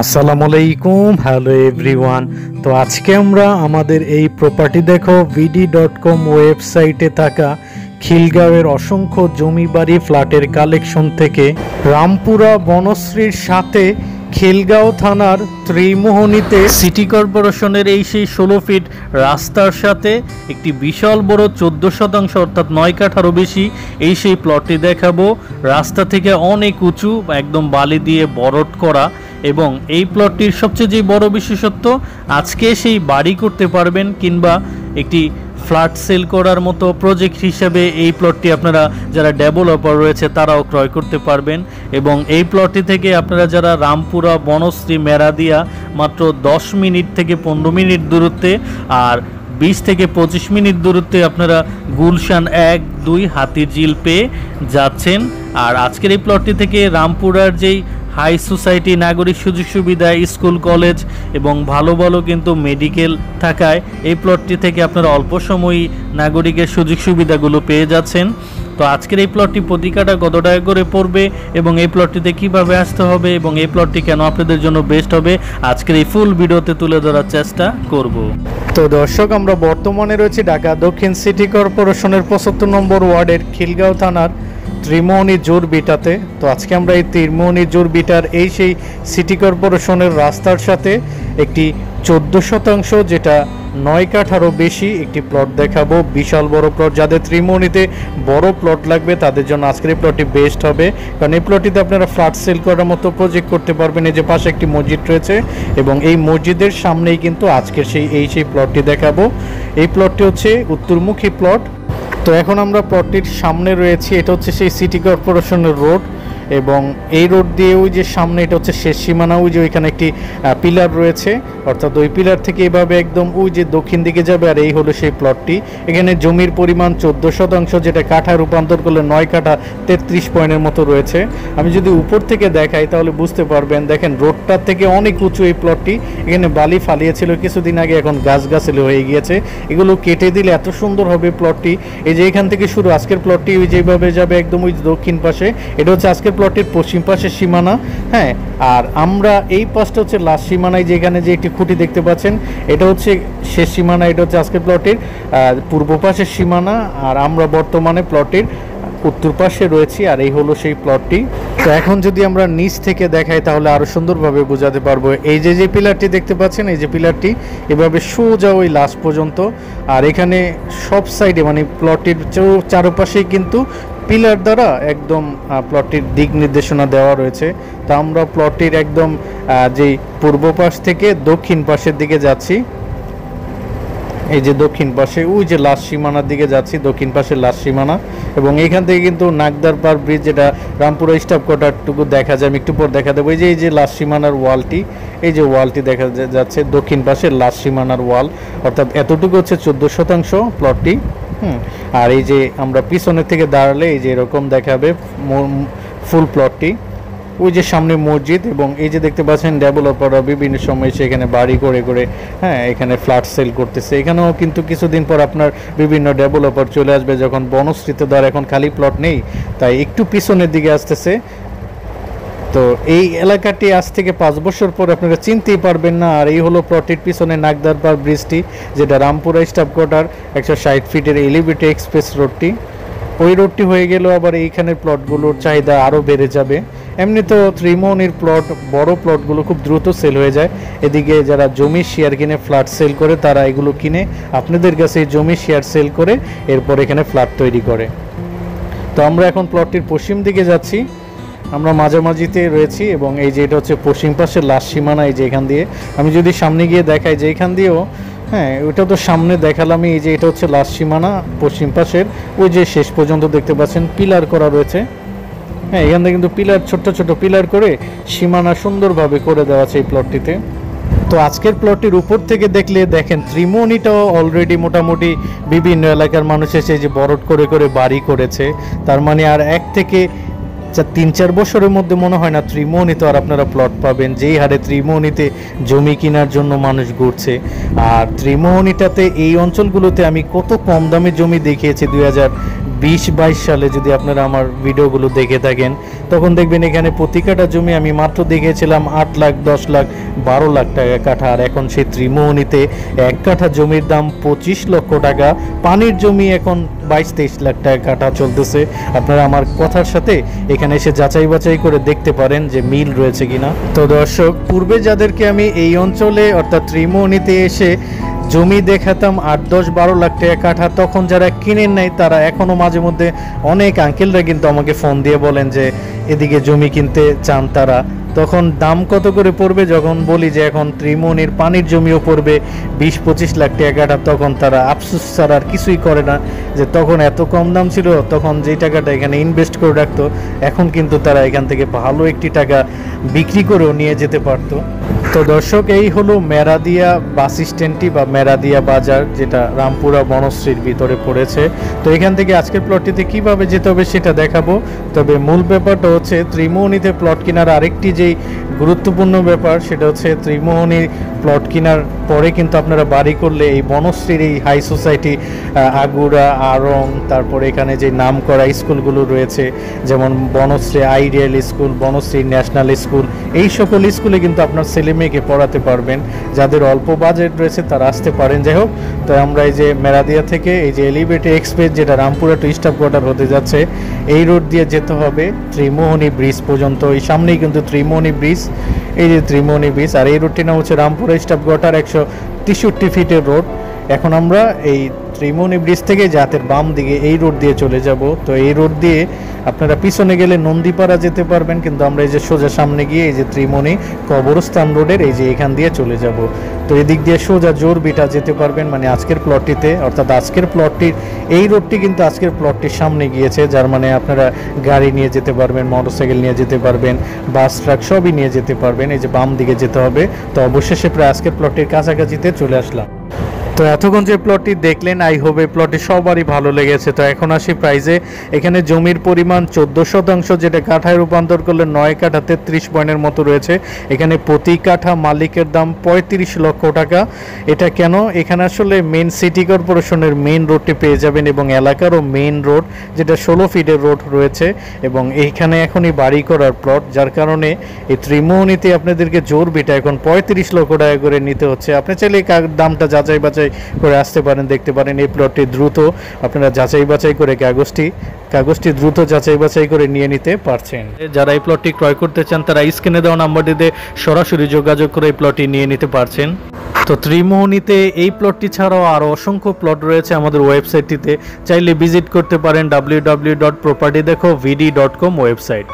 আসসালামু আলাইকুম, hello everyone. তো আজকে আমরা আমাদের এই প্রপার্টি দেখো vd.com ওয়েবসাইটে থাকা খিলগাঁওয়ের অসংখ্য জমি বাড়ি ফ্ল্যাটের কালেকশন থেকে রামপুরা বনশ্রীর সাথে খিলগাঁও থানার ত্রিমোহনীতে সিটি কর্পোরেশনের এই সেই 16 ফিট রাস্তার সাথে একটি বিশাল বড় 14% অর্থাৎ 9 কাঠারও বেশি এই সেই প্লটটি দেখাবো। রাস্তা থেকে অনেক উঁচু, একদম বালি দিয়ে বরট করা, এবং এই প্লটটির সবচেয়ে যে বড় বিশেষত্ব, আজকে সেই বাড়ি করতে পারবেন কিংবা একটি ফ্ল্যাট সেল করার মতো প্রজেক্ট হিসেবে এই প্লটটি আপনারা যারা ডেভেলপার রয়েছে তারাও ক্রয় করতে পারবেন। এবং এই প্লটটি থেকে আপনারা যারা রামপুরা বনশ্রী মেরাদিয়া মাত্র 10 মিনিট থেকে 15 মিনিট দূরত্বে, আর 20 থেকে 25 মিনিট দূরত্বে আপনারা গুলশান 1-2 হাতিরঝিল পেয়ে যাচ্ছেন। আর আজকের এই প্লটটি থেকে রামপুরার যেই হাই সোসাইটি, নাগরিক সুযোগ সুবিধা, স্কুল কলেজ এবং ভালো ভালো কিন্তু মেডিকেল থাকায় এই প্লটটি থেকে আপনারা অল্প সময়ই নাগরিকের সুযোগ সুবিধাগুলো পেয়ে যাচ্ছেন। তো আজকের এই প্লটটি প্রতি কাঠা কত টাকা করে পড়বে এবং এই প্লটটিতে কিভাবে আসতে হবে এবং এই প্লটটি কেন আপনাদের জন্য বেস্ট হবে, আজকের এই ফুল ভিডিওতে তুলে ধরার চেষ্টা করব। তো দর্শক, আমরা বর্তমানে রয়েছে ঢাকা দক্ষিণ সিটি কর্পোরেশনের 75 নম্বর ওয়ার্ডের খিলগাঁও থানার ত্রিমোহনী জোরবিটাতে। তো আজকে আমরা এই ত্রিমোহনী জোরবিটার এই সেই সিটি কর্পোরেশনের রাস্তার সাথে একটি 14% যেটা 9 কাঠারও বেশি একটি প্লট দেখাবো। বিশাল বড় প্লট, যাদের ত্রিমোহনীতে বড় প্লট লাগবে তাদের জন্য আজকের এই প্লটটি বেস্ট হবে, কারণ এই প্লটটিতে আপনারা ফ্ল্যাট সেল করার মতো প্রজেক্ট করতে পারবেন। এই যে পাশে একটি মসজিদ রয়েছে এবং এই মসজিদের সামনেই কিন্তু আজকের সেই প্লটটি দেখাবো। এই প্লটটি হচ্ছে উত্তরমুখী প্লট। তো এখন আমরা প্লটটির সামনে রয়েছি, এটা হচ্ছে সেই সিটি কর্পোরেশনের রোড, এবং এই রোড দিয়ে ওই যে সামনে এটা হচ্ছে শেষ সীমানা, ওই যে ওইখানে একটি পিলার রয়েছে, অর্থাৎ ওই পিলার থেকে এভাবে একদম ওই যে দক্ষিণ দিকে যাবে। আর এই হলো সেই প্লটটি। এখানে জমির পরিমাণ 14%, যেটা কাঠা রূপান্তর করলে 9 কাঠা 33 পয়েন্টের মতো রয়েছে। আমি যদি উপর থেকে দেখাই তাহলে বুঝতে পারবেন, দেখেন রোডটার থেকে অনেক উঁচু এই প্লটটি। এখানে বালি ফালিয়েছিল কিছুদিন আগে, এখন গাছগাছালি হয়ে গিয়েছে। এগুলো কেটে দিলে এত সুন্দর হবে প্লটটি। এই যে এখান থেকে শুরু, আজকের প্লটটি ওই যেভাবে যাবে একদম ওই দক্ষিণ পাশে, এটা হচ্ছে আজকের প্লটের পশ্চিম পাশের সীমানা। হ্যাঁ, আর আমরা এই পাশটা হচ্ছে লাস্ট সীমানায়, যেখানে যে একটি খুঁটি দেখতে পাচ্ছেন এটা হচ্ছে শেষ সীমানা। এটা হচ্ছে আজকের প্লটের পূর্ব পাশের সীমানা, আর আমরা বর্তমানে প্লটের উত্তর পাশে রয়েছি। আর এই হলো সেই প্লটটি। তো এখন যদি আমরা নিচ থেকে দেখাই তাহলে আরো সুন্দরভাবে বোঝাতে পারবো। এই যে পিলারটি দেখতে পাচ্ছেন, এই যে পিলারটি এভাবে সোজা ওই লাস্ট পর্যন্ত। আর এখানে সব সাইডে মানে প্লটটির চারপাশেই কিন্তু পিলার দ্বারা একদম প্লটটির দিক নির্দেশনা দেওয়া রয়েছে। তো আমরা প্লটটির একদম যেই পূর্ব পাশ থেকে দক্ষিণ পাশের দিকে যাচ্ছি। এই যে দক্ষিণ পাশে ওই যে লাস্ট সীমানার দিকে যাচ্ছি, দক্ষিণ পাশের লাস্ট সীমানা। এবং এইখান থেকে কিন্তু নাগদার পার ব্রিজ, যেটা রামপুরা স্টাফ কোয়ার্টারটুকু দেখা যায়, আমি একটু পর দেখা দেবো। এই যে লাস্ট সীমানার ওয়ালটি, এই যে ওয়ালটি দেখা যাচ্ছে দক্ষিণ পাশের লাস্ট সীমানার ওয়াল, অর্থাৎ এতটুকু হচ্ছে 14% প্লটটি। আর এই যে আমরা পিছনের থেকে দাঁড়ালে এই যে এরকম দেখাবে ফুল প্লটটি। ওই যে সামনে মসজিদ, এবং এই যে দেখতে পাচ্ছেন ডেভেলপাররা বিভিন্ন সময় সেখানে বাড়ি করে করে এখানে ফ্ল্যাট সেল করতেছে। এখানেও কিন্তু কিছুদিন পর আপনার বিভিন্ন ডেভেলপার চলে আসবে, যখন বনশ্রীতে দ্বারা এখন খালি প্লট নেই, তাই একটু পিছনের দিকে আসতেছে। তো এই এলাকাটি আজ থেকে 5 বছর পর আপনারা চিনতেই পারবেন না। আর এই হলো প্লটের পিছনে নাগদার পার ব্রিজটি, যেটা রামপুরা স্টাফ কোয়ার্টার 160 ফিটের এলিভেটেড এক্সপ্রেস রোডটি। ওই রোডটি হয়ে গেল, আবার এইখানের প্লটগুলোর চাহিদা আরও বেড়ে যাবে। এমনি তো ত্রিমোহনীর প্লট, বড় প্লটগুলো খুব দ্রুত সেল হয়ে যায়। এদিকে যারা জমি শেয়ার কিনে ফ্ল্যাট সেল করে, তারা এগুলো কিনে আপনাদের কাছে জমি শেয়ার সেল করে এরপর এখানে ফ্ল্যাট তৈরি করে। তো আমরা এখন প্লটটির পশ্চিম দিকে যাচ্ছি, আমরা মাঝামাঝিতে রয়েছি, এবং এই যে এটা হচ্ছে পশ্চিম পাশের লাস্ট সীমানা। এই যে এখান দিয়ে আমি যদি সামনে গিয়ে দেখাই, যে এখান দিয়েও ওইটা তো সামনে দেখালামই। এই যে এটা হচ্ছে লাস্ট সীমানা পশ্চিম পাশের, ওই যে শেষ পর্যন্ত দেখতে পাচ্ছেন পিলার করা রয়েছে। এখান থেকে কিন্তু পিলার, ছোট ছোট পিলার করে সীমানা সুন্দরভাবে করে দেওয়া আছে এই প্লটটিতে। তো আজকের প্লটটির উপর থেকে দেখলে দেখেন ত্রিমোহনীটাও অলরেডি মোটামুটি বিভিন্ন এলাকার মানুষ এসে যে বরট করে করে বাড়ি করেছে। তার মানে আর 1 থেকে 3-4 বছরের মধ্যে মনে হয় না ত্রিমোহনীতে আর আপনারা প্লট পাবেন, যেই হারে ত্রিমোহনীতে জমি কেনার জন্য মানুষ ঘুরছে। আর ত্রিমোহনীটাতে এই অঞ্চলগুলোতে আমি কত কম দামে জমি দেখিয়েছি 20-22 সালে যদি আপনারা আমার ভিডিওগুলো দেখে থাকেন, তখন দেখবেন এখানে প্রতি কাঠা জমি আমি মাত্র দেখেছিলাম 8 লাখ, 10 লাখ, 12 লাখ টাকা কাঠা। আর এখন সেই ত্রিমোহনীতে 1 কাঠা জমির দাম 25 লক্ষ টাকা। পানির জমি এখন 22-23 লাখ টাকা কাঠা চলতেছে। আপনারা আমার কথার সাথে এখানে এসে যাচাই বাছাই করে দেখতে পারেন যে মিল রয়েছে কিনা। তো দর্শক, পূর্বে যাদেরকে আমি এই অঞ্চলে অর্থাৎ ত্রিমোহনীতে এসে জমি দেখাতাম 8, 10, 12 লাখ টাকা কাঠা, তখন যারা কিনেন নাই তারা এখনও মাঝে মধ্যে অনেক আঙ্কেলরা কিন্তু আমাকে ফোন দিয়ে বলেন যে এদিকে জমি কিনতে চান তারা। তখন দাম কত করে পড়বে যখন বলি যে এখন ত্রিমোহনীর পানির জমিও পড়বে 20-25 লাখ টাকা কাঠা, তখন তারা আফসোস ছাড়া আর কিছুই করে না যে তখন এত কম দাম ছিল, তখন যেই টাকাটা এখানে ইনভেস্ট করে রাখতো এখন কিন্তু তারা এখান থেকে ভালো একটি টাকা বিক্রি করেও নিয়ে যেতে পারতো। তো দর্শক, এই হলো মেরাদিয়া বাস স্ট্যান্ডটি বা মেরাদিয়া বাজার, যেটা রামপুরা বনশ্রীর ভিতরে পড়েছে। তো এখান থেকে আজকের প্লটটিতে কিভাবে যেতে হবে সেটা দেখাবো। তবে মূল ব্যাপারটা হচ্ছে ত্রিমোহনীতে প্লট কেনার আরেকটি যেই গুরুত্বপূর্ণ ব্যাপার সেটা হচ্ছে ত্রিমোহনী প্লট কেনার পরে কিন্তু আপনারা বাড়ি করলে এই বনশ্রীর এই হাই সোসাইটি, আগুড়া, আড়ং, তারপরে এখানে যে নাম করা স্কুলগুলো রয়েছে যেমন Banasree ideal school, Banasree national school, এই সকল স্কুলে কিন্তু আপনার ছেলে মেয়েকে পড়াতে পারবেন। যাদের অল্প বাজেট রয়েছে তারা আসতে পারেন। যাই হোক, তো আমরা এই যে মেরাদিয়া থেকে এই যে এলিভেটেড এক্সপ্রেস যেটা রামপুরা টু স্টাফ কোয়ার্টার হতে যাচ্ছে, এই রোড দিয়ে যেতে হবে ত্রিমোহনী ব্রিজ পর্যন্ত। এই সামনেই কিন্তু ত্রিমোহনী ব্রিজ, এই যে ত্রিমোহনী ব্রিজ। আর এই রোডটির নাম হচ্ছে রামপুরা স্টাফ কোয়ার্টার, 163 ফিটের রোড। এখন আমরা এই ত্রিমোহনী ব্রিজ থেকে জাতের বাম দিকে এই রোড দিয়ে চলে যাব। তো এই রোড দিয়ে আপনারা পিছনে গেলে নন্দীপাড়া যেতে পারবেন, কিন্তু আমরা এই যে সোজা সামনে গিয়ে এই যে ত্রিমোহনী কবরস্থান রোডের এই যে এখান দিয়ে চলে যাব। তো এদিক দিয়ে সোজা জোরবিটা যেতে পারবেন, মানে আজকের প্লটটিতে, অর্থাৎ আজকের প্লটটির এই রোডটি কিন্তু আজকের প্লটটির সামনে গিয়েছে, যার মানে আপনারা গাড়ি নিয়ে যেতে পারবেন, মোটরসাইকেল নিয়ে যেতে পারবেন, বাস, ট্রাক সবই নিয়ে যেতে পারবেন। এই যে বাম দিকে যেতে হবে। তো অবশেষে প্রায় আজকের প্লটটির কাছাকাছিতে চলে আসলাম। তো এতক্ষণ যে প্লটটি দেখলেন, আই হোপ এই প্লটটি সবারই ভালো লেগেছে। তো এখন আসি প্রাইজে। এখানে জমির পরিমাণ 14%, যেটা কাঠায় রূপান্তর করলে 9 কাঠা 33 পয়েন্টের মতো রয়েছে। এখানে প্রতি কাঠা মালিকের দাম 35 লক্ষ টাকা। এটা কেন? এখানে আসলে মেন সিটি কর্পোরেশনের মেন রোডটি পেয়ে যাবেন এবং এলাকারও মেন রোড, যেটা 16 ফিটের রোড রয়েছে, এবং এইখানে এখনই বাড়ি করার প্লট, যার কারণে এই ত্রিমোহনীতে আপনাদেরকে জোর বিটা এখন 35 লক্ষ টাকা করে নিতে হচ্ছে। আপনি চাইলে দামটা যাচাই বাছাই করে আসতে পারেন, দেখতে পারেন। এই প্লটটি দ্রুত আপনারা যাচাই বাছাই করে কাগজটি দ্রুত যাচাই বাছাই করে নিয়ে নিতে পারছেন। যারা এই প্লটটি ক্রয় করতে চান তারা স্ক্রিনে দেওয়া নাম্বারটিতে সরাসরি যোগাযোগ করে এই প্লটটি নিয়ে নিতে পারছেন। তো ত্রিমোহনীতে এই প্লটটি ছাড়াও আরও অসংখ্য প্লট রয়েছে আমাদের ওয়েবসাইটটিতে, চাইলে ভিজিট করতে পারেন www.propertydekhovd.com ওয়েবসাইট।